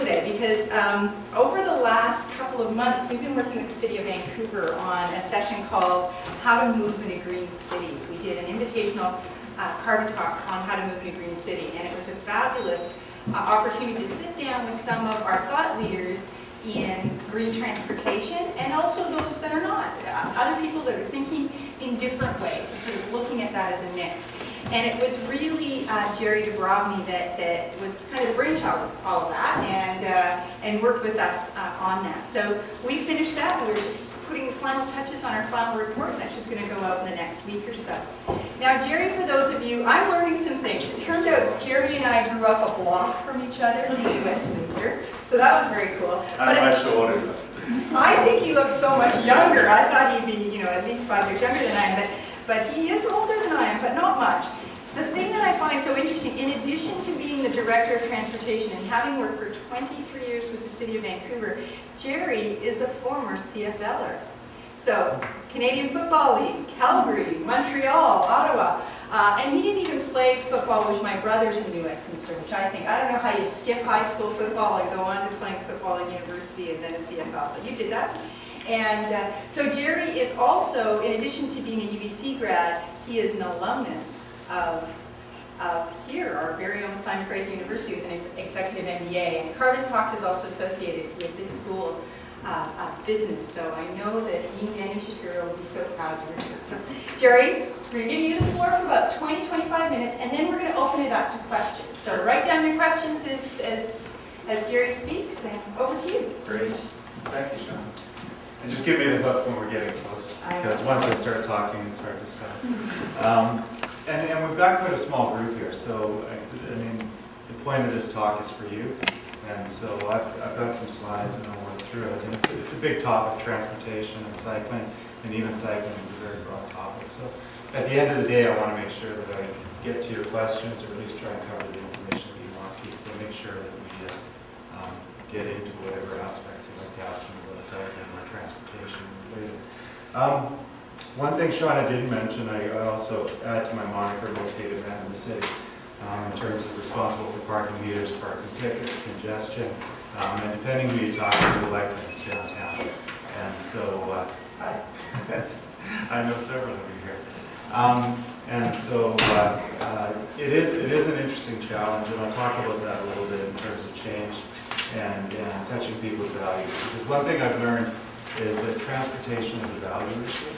today because over the last couple of months, we've been working with the City of Vancouver on a session called How to Move in a Green City. We did an invitational Carbontalks on how to move in a green city, and it was a fabulous opportunity to sit down with some of our thought leaders in green transportation, and also those that are not, other people that are thinking in different ways, and sort of looking at that as a mix. And it was really Jerry Dobrovolny that was kind of the brainchild of all of that, and worked with us on that. So we finished that, and we were just putting the final touches on our final report, and that's just going to go out in the next week or so. Now, Jerry, for those of you, I'm learning some things. It turned out Jerry and I grew up a block from each other in Westminster, so that was very cool. I'm much older than I think he looks so much younger. I thought he'd be, at least 5 years younger than I am, but he is older than I am, but not much. The thing that I find so interesting, in addition to being the Director of Transportation and having worked for 23 years with the City of Vancouver, Jerry is a former CFLer. So, Canadian Football League, Calgary, Montreal, Ottawa, and he didn't even play football with my brothers in New Westminster, which I don't know how you skip high school football and go on to playing football at university and then a CFL, but you did that. And so Jerry is also, in addition to being a UBC grad, he is an alumnus of here, our very own Simon Fraser University, with an executive MBA. And Carbontalks is also associated with this school of business. So I know that Dean Daniel Shapiro will be so proud to hear that. So, Jerry, we're going to give you the floor for about 20-25 minutes, and then we're going to open it up to questions. So write down your questions as Jerry speaks, and over to you. Great. Thank you, Sean. And just give me the hook when we're getting close, because once I start talking, it's hard to stop. And we've got quite a small group here, so I mean, the point of this talk is for you. And so I've got some slides and I'll work through it. And it's a big topic, transportation and cycling, and even cycling is a very broad topic. So at the end of the day, I want to make sure that I get to your questions, or at least try and cover the information that you want to. So make sure that we get into whatever aspects you'd like to ask me about cycling or transportation related. One thing, Sean, I didn't mention, I also add to my moniker, most hated man in the city, in terms of responsible for parking meters, parking tickets, congestion, and depending who you talk to, the lights downtown. And so, I know several of you here. And so, it is an interesting challenge, and I'll talk about that a little bit in terms of change and touching people's values. Because one thing I've learned is that transportation is a value issue.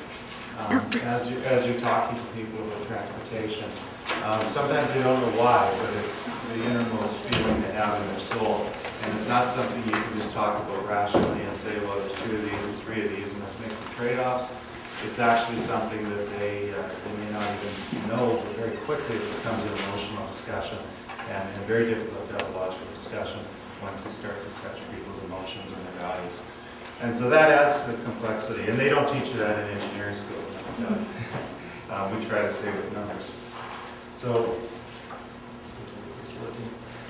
As you're talking to people about transportation, sometimes they don't know why, but it's the innermost feeling they have in their soul. And it's not something you can just talk about rationally and say, well, there's 2 of these and 3 of these, and let's make some trade-offs. It's actually something that they may not even know, but very quickly it becomes an emotional discussion, and very difficult to have a logical discussion once they start to touch people's emotions and their values. And so that adds to the complexity, and they don't teach you that in engineering school. We try to stay with numbers. So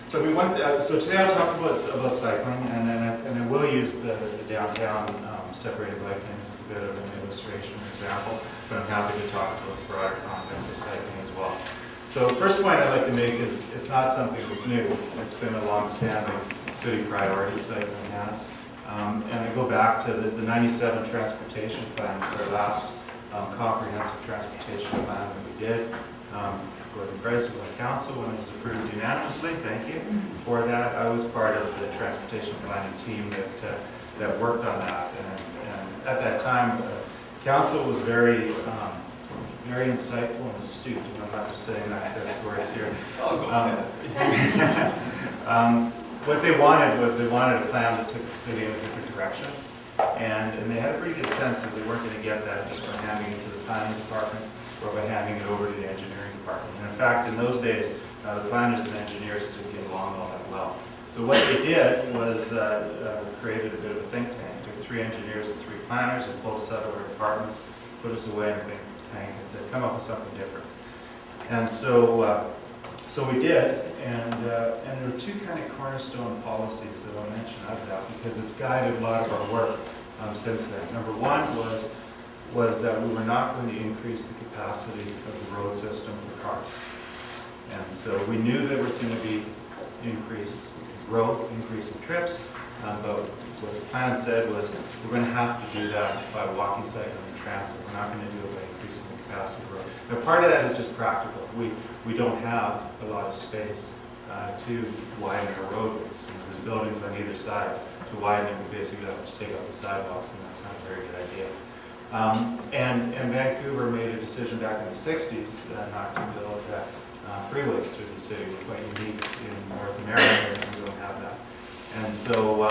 today I'll talk about cycling, and I will use the downtown separated bike lanes as a bit of an illustration or example, but I'm happy to talk about the broader context of cycling as well. So the first point I'd like to make is it's not something that's new. It's been a long-standing city priority, cycling has. And I go back to the 97 transportation plan. It's our last comprehensive transportation plan that we did. Gordon Price was on council when it was approved unanimously. Thank you. Before that, I was part of the transportation planning team that worked on that. And at that time, council was very insightful and astute. And I'm not just saying that because Gordon's here. What they wanted was a plan that took the city in a different direction. And they had a pretty good sense that they weren't going to get that just by handing it to the planning department or by handing it over to the engineering department. And in fact, in those days, the planners and engineers didn't get along all that well. So what they did was created a bit of a think tank. Took 3 engineers and 3 planners and pulled us out of our departments, put us away in a think tank and said, come up with something different. And so we did, and there were 2 kind of cornerstone policies that I'll mention out of that because it's guided a lot of our work since then. Number 1 was that we were not going to increase the capacity of the road system for cars. And so we knew there was going to be increase in growth, increase in trips, but what the plan said was we're going to have to do that by walking, cycling, and transit. We're not going to do it by increasing the capacity of the road. Now, part of that is just practical. We don't have a lot of space to widen our roadways. There's buildings on either side. To widen it, we basically have to take out the sidewalks, and that's not a very good idea. And Vancouver made a decision back in the 60s not to build freeways through the city. We're quite unique in North America, and we don't have that. And so,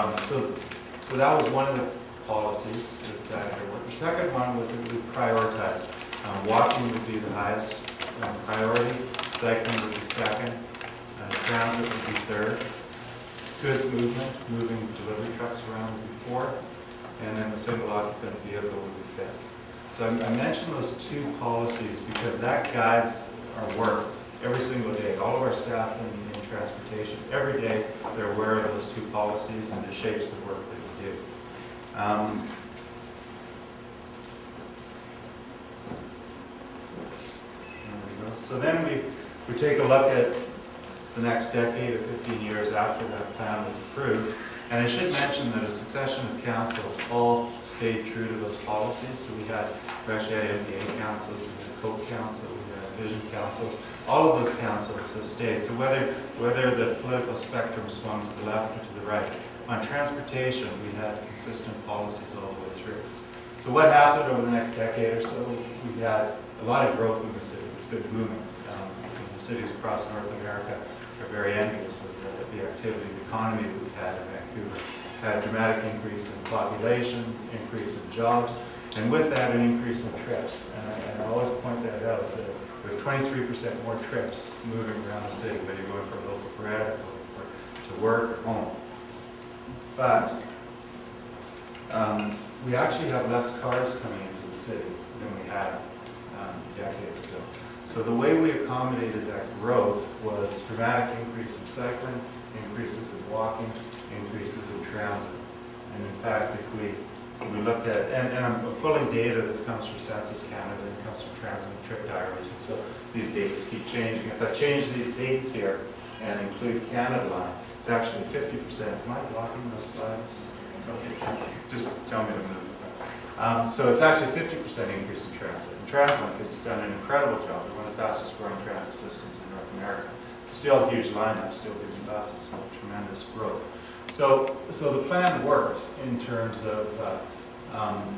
so that was one of the policies that worked. The second one was that we prioritized. Walking would be the highest priority, cycling would be second, transit would be third, goods movement, moving delivery trucks around would be fourth, and then the single occupant vehicle would be fifth. So I mentioned those two policies because that guides our work every single day. All of our staff in transportation, every day they're aware of those two policies, and it shapes the work that we do. So then we take a look at the next decade or 15 years after that plan was approved. And I should mention that a succession of councils all stayed true to those policies. So we actually had MPA councils, we had Coke Council, we had Vision councils. All of those councils have stayed. So whether the political spectrum swung to the left or to the right, on transportation we had consistent policies all the way through. So what happened over the next decade or so? We had a lot of growth in the city. It's been booming. The cities across North America are very envious of the activity, the economy that we've had in Vancouver. Had a dramatic increase in population, increase in jobs, and with that an increase in trips. And I always point that out, that we have 23% more trips moving around the city, whether you're going for a loaf of bread or going to work or home. But we actually have less cars coming into the city than we had decades ago. So the way we accommodated that growth was dramatic increase in cycling, increases in walking, increases in transit. And in fact, if we look at, and I'm pulling data that comes from Census Canada and comes from transit and trip diaries, and so these dates keep changing. If I change these dates here and include Canada line, it's actually 50%. Am I blocking those slides? Okay. Just tell me to move. So it's actually 50% increase in transit. And TransLink has done an incredible job. They're one of the fastest growing transit systems in North America. Still a huge lineup, still busy buses, so tremendous growth. So the plan worked in terms of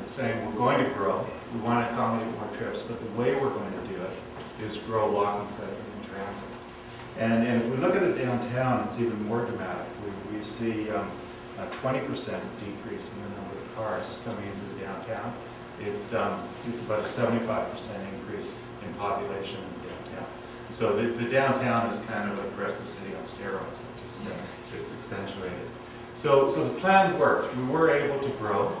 saying we're going to grow, we want to accommodate more trips, but the way we're going to do it is grow walking, cycling, and transit. And if we look at the downtown, it's even more dramatic. We see a 20% decrease in the number of cars coming into the downtown. It's about a 75% increase in population in the downtown. So the downtown is kind of like the rest of the city on steroids. It's accentuated. So the plan worked. We were able to grow.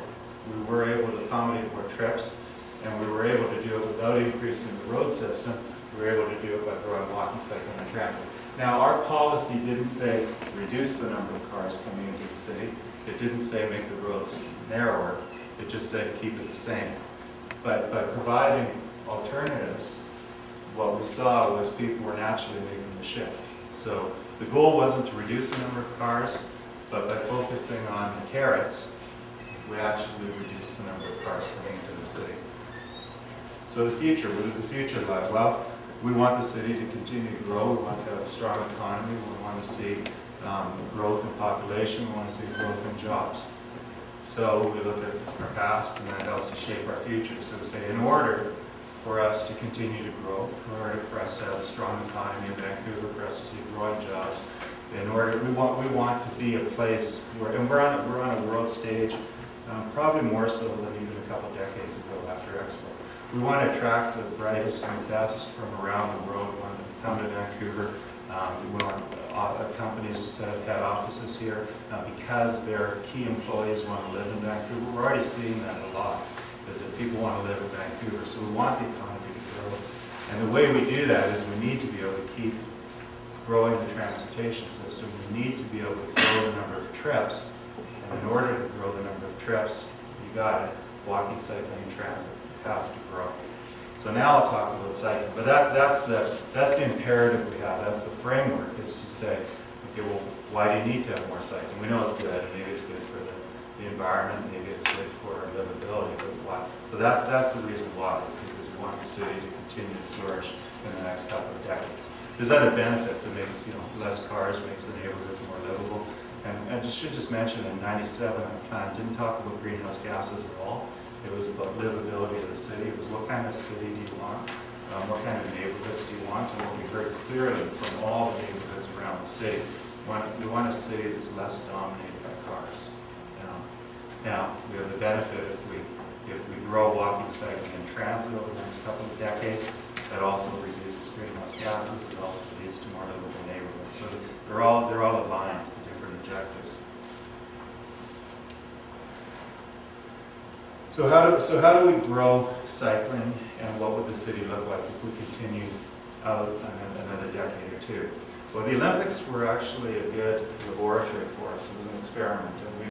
We were able to accommodate more trips, and we were able to do it without increasing the road system. We were able to do it by growing walking, cycling, and transit. Now, our policy didn't say reduce the number of cars coming into the city. It didn't say make the roads narrower. It just said keep it the same. But by providing alternatives, what we saw was people were naturally making the shift. So the goal wasn't to reduce the number of cars, but by focusing on the carrots, we actually reduced the number of cars coming into the city. So the future, what does the future like? Well, we want the city to continue to grow. We want to have a strong economy. We want to see growth in population. We want to see growth in jobs. So we look at our past, and that helps us shape our future. So we say, in order for us to continue to grow, in order for us to have a strong economy in Vancouver, for us to see growing jobs, in order, we want to be a place where, and we're on a world stage, probably more so than even a couple decades ago after Expo. We want to attract the brightest and the best from around the world. We want them to come to Vancouver. We want companies to set up head offices here because their key employees want to live in Vancouver. We're already seeing that a lot, is that people want to live in Vancouver. So we want the economy to grow. And the way we do that is we need to be able to keep growing the transportation system. We need to be able to grow the number of trips. And in order to grow the number of trips, you got it, walking, cycling, and transit have to grow. So now I'll talk about cycling, but that's the imperative we have. That's the framework, is to say Okay, well, why do you need to have more cycling? We know it's good, and maybe it's good for the environment, maybe it's good for livability, but why? So that's the reason why, because we want the city to continue to flourish in the next couple of decades. There's other benefits. It makes, less cars, makes the neighborhoods more livable. And I should just mention, in '97, the plan didn't talk about greenhouse gases at all. It was about livability of the city. It was what kind of city do you want? What kind of neighborhoods do you want? And what we heard clearly from all the neighborhoods around the city, we want a city that's less dominated by cars. Now, we have the benefit if we grow walking, cycling, and transit over the next couple of decades, that also reduces greenhouse gases. It also leads to more livable neighborhoods. So they're all aligned to different objectives. So how do we grow cycling, and what would the city look like if we continue out another decade or two? Well, the Olympics were actually a good laboratory for us. It was an experiment, and we